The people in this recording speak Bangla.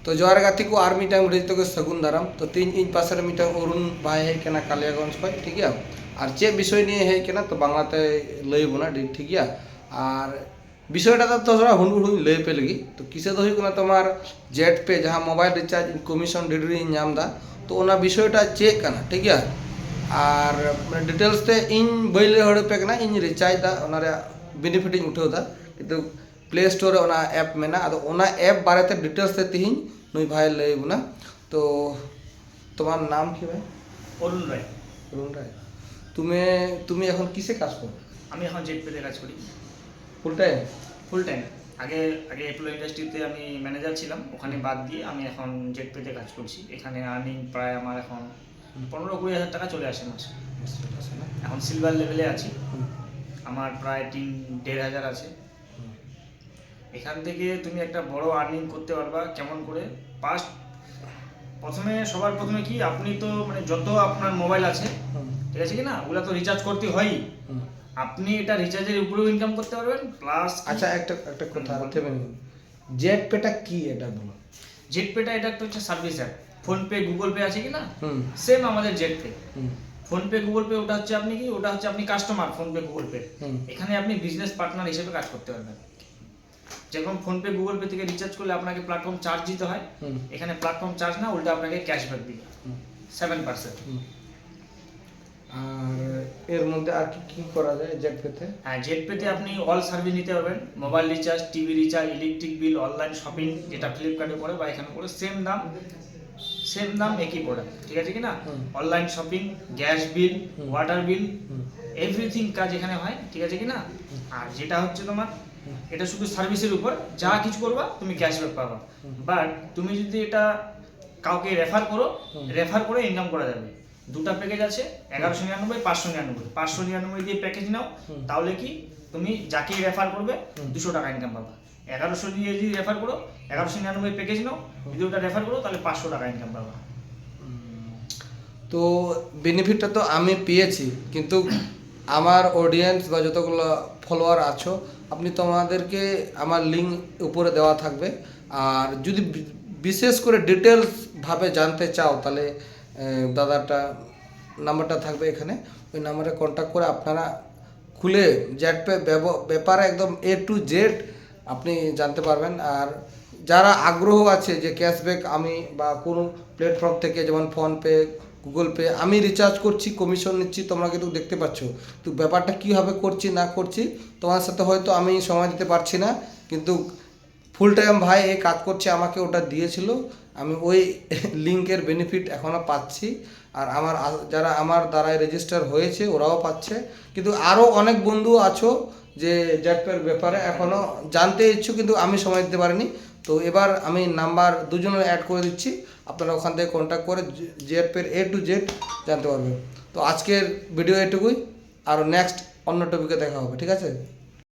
तो जोहार गाती को आर मिटांग रेज तो सगुन दाराम तो तीन इन पासर मिटांग अरुण भाई है केना कालियागंज खय ठीक गया और चे विषय निये है केना तो बांग्लाते लय बोना ठीक गया और विषयटा तो थोड़ा हुंडू हुंडू लय पे लगी तो किसे तो हुई तुम्हार जेट पे जहाँ मोबाइल रिचार्ज कमीशन डिलीवरी नाम दा तो ओना विषयटा चेक करना ठीक गया और डिटेल्स ते इन बैले हड़ पे कना इन रिचार्ज दा ओना रे बेनिफिट इन उठाव दा किंतु प्ले स्टोर ओना ऐप मेना आदो ओना ऐप बारे ते डिटेल्स ते तिहिन नुई भाई लय बोना तो तुम्हार नाम কি ভাই অরুণ রায়। অরুণ রায় তুমি এখন কিসে কাজ করো? আমি এখন জেটপেতে কাজ করি ফুল টাইম। Full time. আগে এপলো ইন্ডাস্ট্রিতে আমি ম্যানেজার ছিলাম, ওখানে বাদ দিয়ে আমি এখন জেটপেতে কাজ করছি। এখানে আর্নিং প্রায় আমার এখন 15-20 হাজার টাকা চলে আসে মাসে। এখন সিলভার লেভেলে আছি, আমার প্রায় টিম 1500 আছে। এখান থেকে তুমি একটা বড় আর্নিং করতে পারবা কেমন করে? সবার প্রথমে কি আপনি তো মানে যত আপনার মোবাইল আছে ঠিক আছে কি না, ওগুলা তো রিচার্জ করতে হয়। আপনি এটা রিচার্জের উপরেও ইনকাম করতে পারবেন প্লাস। আচ্ছা একটা কথা বলতে পারেন, জেট পেটা কি এটা বলো। জেট পেটা এটা একটা হচ্ছে service app. Phone pay Google pay আছে কি না, সেম আমাদের jet pay. Phone pay Google pay ওটা হচ্ছে আপনি customer phone pay Google pay, এখানে আপনি বিজনেস পার্টনার হিসেবে কাজ করতে পারবেন। যেরকম ফোন পে গুগল পে থেকে রিচার্জ করলে আপনাকে প্ল্যাটফর্ম চার্জ দিতে হয়, এখানে প্ল্যাটফর্ম চার্জ না, উল্টা আপনাকে ক্যাশব্যাক দিবে 7%। আর এর মধ্যে আর কি করা যায় জেট পেতে? হ্যাঁ, জেট পেতে আপনি অল সার্ভিস নিতে পারবেন, mobile recharge, TV recharge, electric bill, online shopping যেটা ফ্লিপকার্টে পড়ে বা এখানে পড়ে সেম দাম একই প্রোডাক্ট ঠিক আছে কি না। Online shopping, gas bill, water বিল, এভরিথিং কাজ এখানে হয় ঠিক আছে কি না। আর যেটা হচ্ছে তোমার এটা শুধু সার্ভিসের উপর, যা কিছু করবা তুমি ক্যাশব্যাক পাবা। বাট তুমি যদি এটা কাউকে রেফার করে ইনকাম করা যাবে। দুটো প্যাকেজ আছে, 1199, 599। 599 দিয়ে প্যাকেজ নাও, তাহলে কি তুমি যাকেই রেফার করবে 200 টাকা ইনকাম পাবা। 1100 দিয়ে যদি রেফার করো, 1199 প্যাকেজ নাও, যদি ওটা রেফার করো তাহলে 500 টাকা ইনকাম পাবা। তো বেনিফিটটা তো আমি পেয়েছি, কিন্তু আমার অডিয়েন্স বা যতগুলো ফলোয়ার আছো আপনি তোমাদেরকে আমার লিঙ্ক উপরে দেওয়া থাকবে, আর যদি বিশেষ করে ডিটেলসভাবে জানতে চাও তাহলে দাদাটা নাম্বারটা থাকবে এখানে, ওই নাম্বারে কন্ট্যাক্ট করে আপনারা খুলে জেট পে ব্যাপারে একদম A to Z আপনি জানতে পারবেন। আর যারা আগ্রহ আছে যে ক্যাশব্যাক আমি বা কোনো প্ল্যাটফর্ম থেকে যেমন ফোনপে গুগল পে আমি রিচার্জ করছি, কমিশন নিচ্ছি, তোমরা কিন্তু দেখতে পাচ্ছ, তো ব্যাপারটা কীভাবে করছি না করছি তোমার সাথে হয়তো আমি সময় দিতে পারছি না, কিন্তু ফুল টাইম ভাই এই কাজ করছে, আমাকে ওটা দিয়েছিল, আমি ওই লিঙ্কের বেনিফিট এখনও পাচ্ছি। আর যারা আমার দ্বারায় রেজিস্টার হয়েছে ওরাও পাচ্ছে, কিন্তু আরও অনেক বন্ধু আছো যে জেটপের ব্যাপারে এখনও জানতে ইচ্ছুক, কিন্তু আমি সময় দিতে পারিনি। তো এবার আমি নাম্বার দুজনের অ্যাড করে দিচ্ছি, আপনারা ওখান থেকে কন্ট্যাক্ট করে জেটপের A to Z জানতে পারবেন। তো আজকের ভিডিও এটুকুই, আর নেক্সট অন্য টপিকে দেখা হবে, ঠিক আছে।